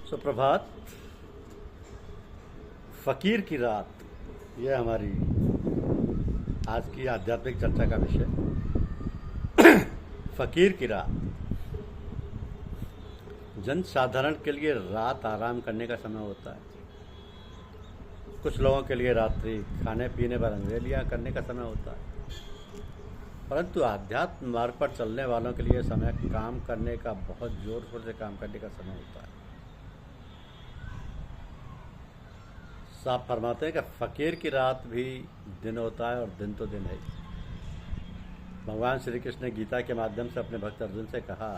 सुप्रभात। फ़कीर की रात, यह हमारी आज की आध्यात्मिक चर्चा का विषय। फ़कीर की रात। जन साधारण के लिए रात आराम करने का समय होता है। कुछ लोगों के लिए रात्रि खाने पीने पर अंगेलियाँ करने का समय होता है, परंतु आध्यात्म मार्ग पर चलने वालों के लिए समय काम करने का, बहुत जोर शोर से काम करने का समय होता है। साफ फरमाते हैं कि फ़कीर की रात भी दिन होता है और दिन तो दिन है ही। भगवान श्री कृष्ण ने गीता के माध्यम से अपने भक्त अर्जुन से कहा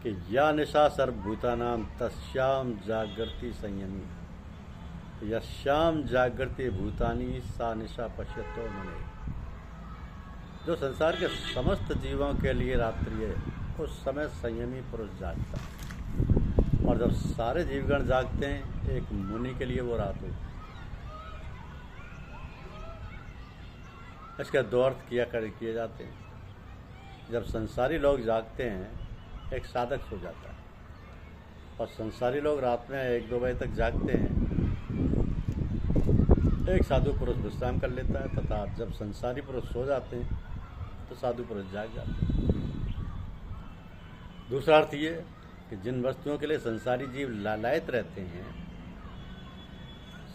कि या निशा सर्वभूतानां तस्याम जागृति संयमी, यस्याम जागृति भूतानि सा निशा पश्यतो मुने। जो संसार के समस्त जीवों के लिए रात्रि है, उस समय संयमी पुरुष जागता है, और जब सारे जीवगण जागते हैं, एक मुनि के लिए वो रात होती है। इसके दो अर्थ किए जाते हैं। जब संसारी लोग जागते हैं, एक साधक सो जाता है, और संसारी लोग रात में 1-2 बजे तक जागते हैं, एक साधु पुरुष विश्राम कर लेता है, तथा जब संसारी पुरुष सो जाते हैं तो साधु पुरुष जाग जाते हैं। दूसरा अर्थ ये कि जिन वस्तुओं के लिए संसारी जीव लालायित रहते हैं,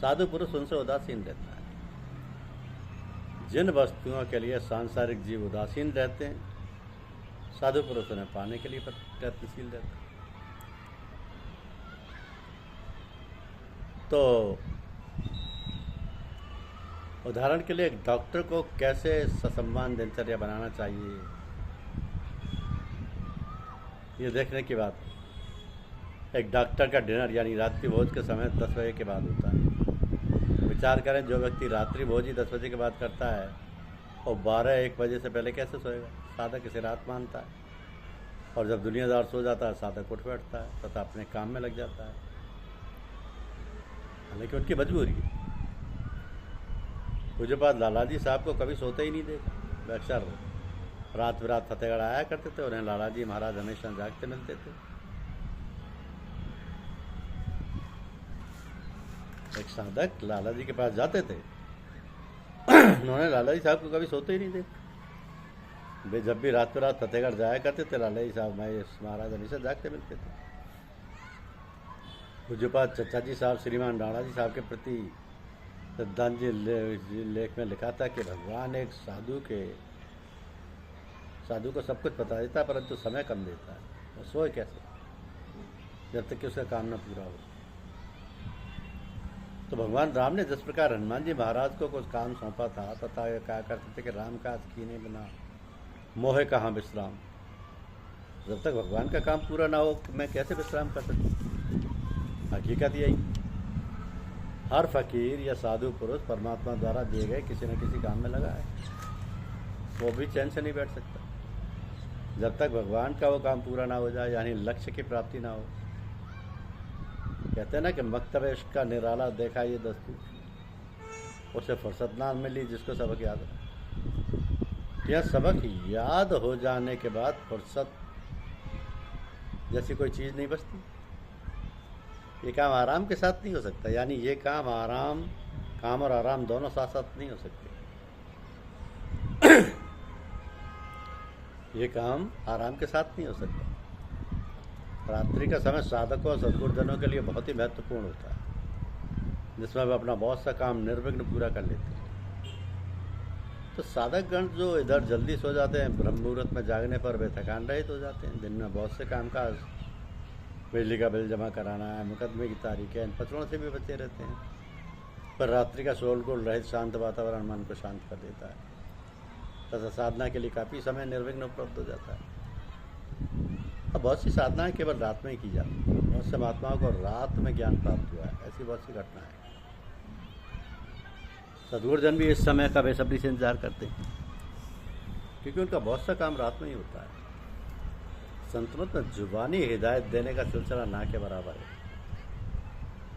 साधु पुरुष उनसे उदासीन रहता है। जिन वस्तुओं के लिए सांसारिक जीव उदासीन रहते हैं, साधु पुरुष उन्हें पाने के लिए प्रयत्नशील रहता है। तो उदाहरण के लिए एक डॉक्टर को कैसे ससम्मान दिनचर्या बनाना चाहिए, ये देखने की बात है। एक डॉक्टर का डिनर यानी रात्रि भोज के समय 10 बजे के बाद होता है। विचार करें, जो व्यक्ति रात्रि भोज ही 10 बजे के बाद करता है, और 12-1 बजे से पहले कैसे सोएगा? साधक इसे रात मानता है, और जब दुनियादार सो जाता है, साधक उठ बैठता है तथा अपने काम में लग जाता है। हालांकि उनकी मजबूरी है। पूज्यपाद लालाजी साहब को कभी सोते ही नहीं देखा। अक्सर रात बिरात फतेहगढ़ आया करते थे, उन्हें लालाजी महाराज हमेशा जागते मिलते थे। एक साधक लालाजी के पास जाते थे, उन्होंने लालाजी साहब को कभी सोते ही नहीं देखा। वे जब भी रात बिरात फतेहगढ़ जाया करते थे, लालाजी साहब महाराज हमेशा जागते मिलते थे। पूज्यपाद चचा जी साहब श्रीमान राणा जी साहब के प्रति श्रद्धांजलि लेख में लिखा था कि भगवान एक साधु को सब कुछ बता देता है, परंतु समय कम देता है। वो सोए कैसे जब तक कि उसका काम न पूरा हो। तो भगवान राम ने जिस प्रकार हनुमान जी महाराज को कुछ काम सौंपा था, तथा कहा करते थे कि राम काज कीने बिना मोहे कहाँ विश्राम। जब तक भगवान का काम पूरा ना हो, मैं कैसे विश्राम कर सकता? हकीकत यही, हर फकीर या साधु पुरुष परमात्मा द्वारा दिए गए किसी न किसी काम में लगा है। वो भी चैन से नहीं बैठ सकता जब तक भगवान का वो काम पूरा ना हो जाए, यानी लक्ष्य की प्राप्ति ना हो। कहते हैं ना कि मकतब इश्क का निराला देखा ये दस्तूर, उसे फुर्सत ना मिली जिसको सबक याद है। यह सबक याद हो जाने के बाद फुर्सत जैसी कोई चीज़ नहीं बचती। ये काम आराम के साथ नहीं हो सकता, यानी ये काम और आराम दोनों साथ साथ नहीं हो सकते। ये काम आराम के साथ नहीं हो सकता। रात्रि का समय साधकों और सद्गुरुजनों के लिए बहुत ही महत्वपूर्ण होता है, जिसमें वे अपना बहुत सा काम निर्विघ्न पूरा कर लेते हैं। तो साधकगण जो इधर जल्दी सो जाते हैं, ब्रह्म मुहूर्त में जागने पर वे थकान रहित हो जाते हैं। दिन में बहुत से कामकाज, बिजली का बिल जमा कराना है, मुकदमे की तारीखें, इन पत्रों से भी बचे रहते हैं। पर रात्रि का शोरगुल रहित शांत वातावरण मन को शांत कर देता है, तथा साधना के लिए काफ़ी समय निर्विघ्न उपलब्ध हो जाता है। अब बहुत सी साधनाएं केवल रात में ही की जाती हैं। बहुत से महात्माओं को रात में ज्ञान प्राप्त हुआ है, ऐसी बहुत सी घटना है। सद्गुरुजन भी इस समय का बेसब्री से इंतजार करते हैं, क्योंकि उनका बहुत सा काम रात में ही होता है। संतमत में जुबानी हिदायत देने का सिलसिला ना के बराबर है।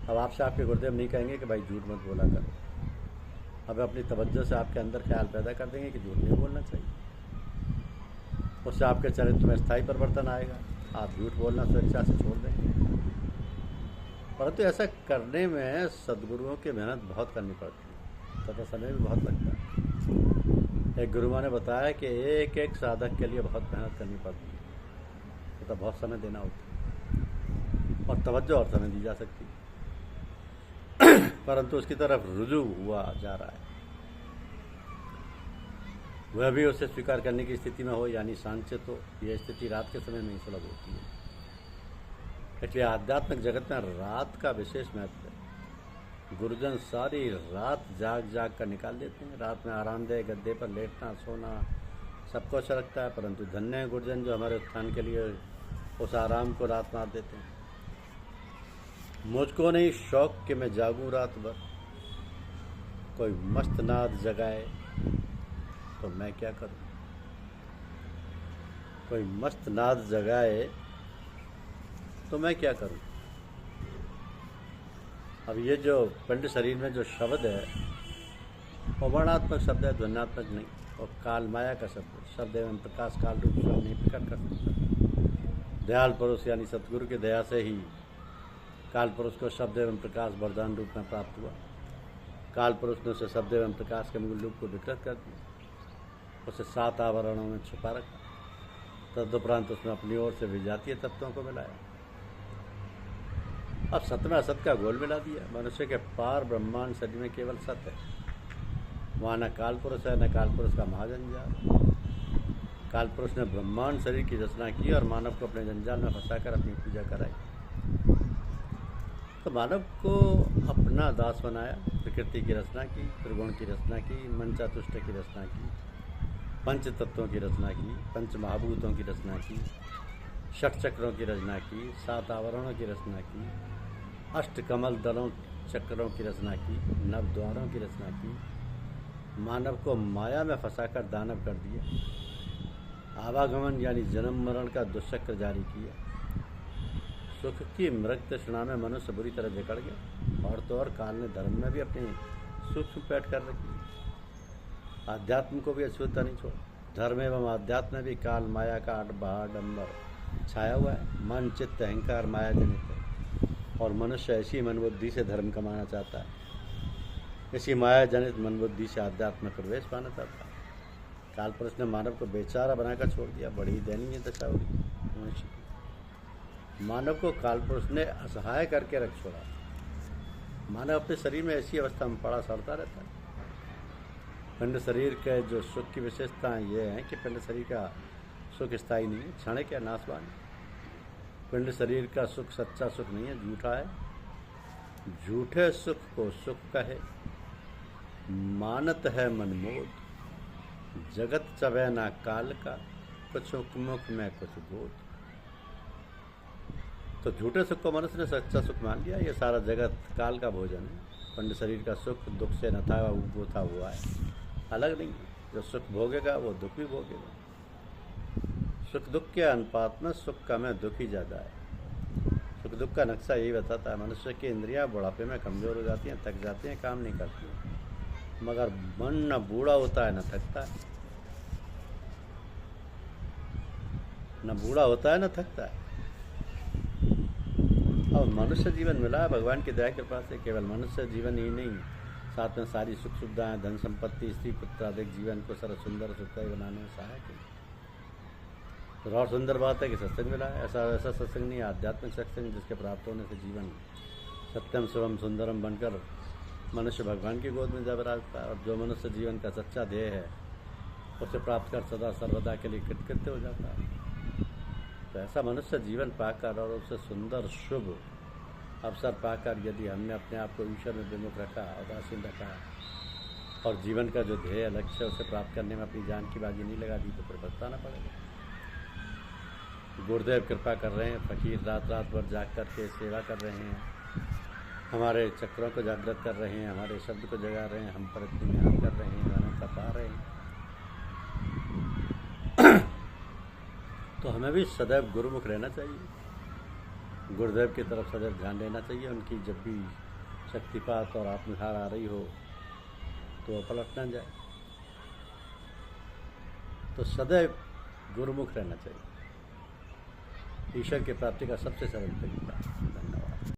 अब आपसे आपके गुरुदेव नहीं कहेंगे कि भाई झूठ मत बोला करो। अब अपनी तवज्जो से आपके अंदर ख्याल पैदा कर देंगे कि झूठ नहीं बोलना चाहिए। उससे आपके चरित्र में स्थायी परिवर्तन आएगा। आप झूठ बोलना स्वेच्छा से छोड़ देंगे। परंतु ऐसा करने में सदगुरुओं की मेहनत बहुत करनी पड़ती है तथा समय भी बहुत लगता है। एक गुरुमा ने बताया कि एक एक साधक के लिए बहुत मेहनत करनी पड़ती है तथा बहुत समय देना होता है और तवज्जो और समय दी जा सकती है, परंतु उसकी तरफ रुजू हुआ जा रहा है। वह भी उसे स्वीकार करने की स्थिति में हो, यानी शांत हो। यह स्थिति रात के समय में ही सुलभ होती है। इसलिए आध्यात्मिक जगत में रात का विशेष महत्व है। गुरुजन सारी रात जाग जाग कर निकाल देते हैं। रात में आरामदेह गद्दे पर लेटना सोना सबको अच्छा लगता है, परंतु धन्य है गुरुजन जो हमारे उत्थान के लिए उस आराम को रात मार देते हैं। मुझको नहीं शौक कि मैं जागूं रात भर, कोई मस्त नाद जगाए तो मैं क्या करूं। कोई मस्त नाद जगाए तो मैं क्या करूं। अब ये जो पिंड शरीर में जो शब्द है वो वर्णात्मक शब्द है, ध्वन्यात्मक नहीं। और काल माया का शब्द है। शब्द एवं प्रकाश काल रूप स्वयं नहीं प्रकट कर सकता। दयाल पुरुष यानी सतगुरु की दया से ही काल पुरुष को शब्द एवं प्रकाश वरदान रूप में प्राप्त हुआ। काल पुरुष ने उसे शब्द एवं प्रकाश के मूल रूप को विकृत कर दिया, उसे 7 आवरणों में छुपा रखा। तदुपरांत उसने अपनी ओर से विजातीय तत्वों को मिलाया। अब सत्य में असत का घोल मिला दिया। मनुष्य के पार ब्रह्मांड शरीर में केवल सत्य है। वहाँ न काल पुरुष है न काल पुरुष का महाजंजाल। काल पुरुष ने ब्रह्मांड शरीर की रचना की और मानव को अपने जंजाल में फंसाकर अपनी पूजा कराई। तो मानव को अपना दास बनाया। प्रकृति की रचना की, त्रिगुण की रचना की, मंचातुष्ट की रचना की, पंच तत्वों की रचना की, पंच महाभूतों की रचना की, षट चक्रों की रचना की, 7 आवरणों की रचना की, अष्ट कमल दलों चक्रों की रचना की, नव द्वारों की रचना की। मानव को माया में फंसाकर दानव कर दिया। आवागमन यानी जन्म मरण का दुष्चक्र जारी किया। सुख की मृग तृष्णा में मनुष्य बुरी तरह जकड़ गया। और तो और काल ने धर्म में भी अपनी सूक्ष्म पैठ कर रखी। आध्यात्म को भी अछूता नहीं छोड़ा। धर्म एवं आध्यात्म में भी काल माया का आडंबर छाया हुआ है। मन चित्त अहंकार माया जनित है और मनुष्य ऐसी मन बुद्धि से धर्म कमाना चाहता है। इसी माया जनित मन बुद्धि से आध्यात्म में प्रवेश पाना चाहता है। काल पुरुष ने मानव को बेचारा बनाकर छोड़ दिया। बड़ी दयनीय दशा हुई मनुष्य की। मानव को काल पुरुष ने असहाय करके रख छोड़ा। मानव अपने शरीर में ऐसी अवस्था में पड़ा सड़ता रहता है। पिंड शरीर के जो सुख की विशेषताएं ये हैं कि पिंड शरीर का सुख स्थायी नहीं है, क्षणिक है, नाशवान है। पिंड शरीर का सुख सच्चा सुख नहीं है, झूठा है। झूठे सुख को सुख कहे, मानत है मनमोद। जगत चवै ना काल का, कुछ मुख में कुछ बोध। तो झूठे सुख को मनुष्य ने सच्चा सुख मान लिया। ये सारा जगत काल का भोजन है। पिंड शरीर का सुख दुख से न था वो था हुआ है, अलग नहीं है। जो सुख भोगेगा वो दुख भी भोगेगा। सुख दुख के अनुपात में सुख का में दुख ही ज़्यादा है। सुख दुख का नक्शा यही बताता है। मनुष्य की इंद्रियां बुढ़ापे में कमज़ोर हो जाती हैं, थक जाती हैं, काम नहीं करती हैं। मगर मन न बूढ़ा होता है न थकता है। न बूढ़ा होता है न थकता है। और मनुष्य जीवन मिला है भगवान की दया कृपा से। केवल मनुष्य जीवन ही नहीं, साथ में सारी सुख सुविधाएं, धन संपत्ति, स्त्री पुत्र आदि जीवन को सरल सुंदर सुखदायी बनाने में सहायक है। तो और सुंदर बात है कि सत्संग मिला है। ऐसा सत्संग नहीं, आध्यात्मिक सत्संग जिसके प्राप्त होने से जीवन सत्यम शिवम सुंदरम बनकर मनुष्य भगवान की गोद में जा विराजता है। और जो मनुष्य जीवन का सच्चा ध्येय है उसे प्राप्त कर सदा सर्वदा के लिए कृतकृत्य हो जाता है। तो ऐसा मनुष्य जीवन पाकर और उससे सुंदर शुभ अवसर पाकर यदि हमने अपने आप को ईश्वर में विमुख रखा, उदासीन रखा और जीवन का जो ध्येय लक्ष्य उसे प्राप्त करने में अपनी जान की बाजी नहीं लगा दी तो फिर पछताना पड़ेगा। गुरुदेव कृपा कर रहे हैं। फकीर रात रात भर जाग कर के सेवा कर रहे हैं, हमारे चक्रों को जागृत कर रहे हैं, हमारे शब्द को जगा रहे हैं, हम पर इतनी मेहनत कर रहे हैं, हमें तपा रहे हैं। तो हमें भी सदैव गुरुमुख रहना चाहिए। गुरुदेव की तरफ सदैव ध्यान देना चाहिए। उनकी जब भी शक्तिपात और आत्मधार आ रही हो तो वह पलट न जाए। तो सदैव गुरुमुख रहना चाहिए। ईश्वर की प्राप्ति का सबसे सरल तरीका।